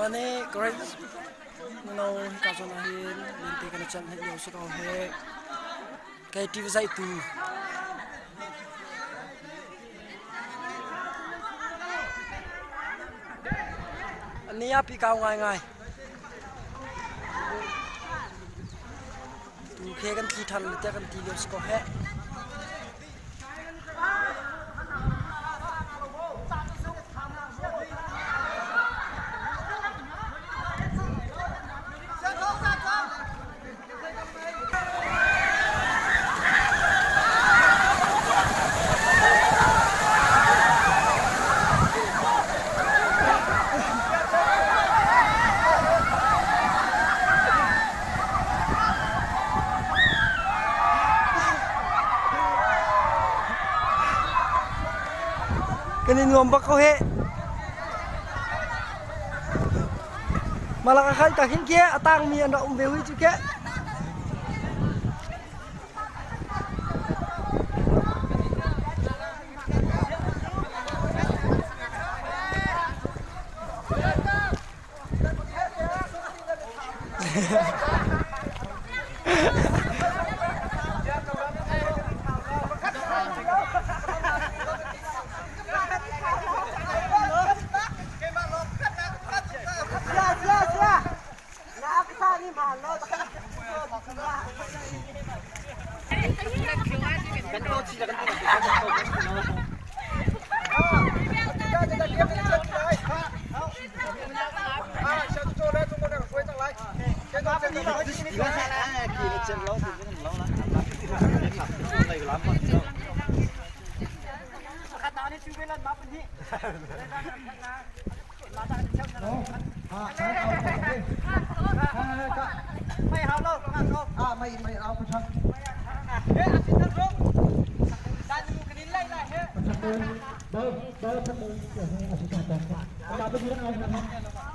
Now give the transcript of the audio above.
Mane great no kasonahin linti kana chan he yo suro he kai TV sai tu ania pi kau ngai ngai tu khe kan ti than te kan ti yo suro he Kanin ngombak ko he malah kakak kakin kia atang mi anda umbewi juga mày áo của thằng đơ đơ đơ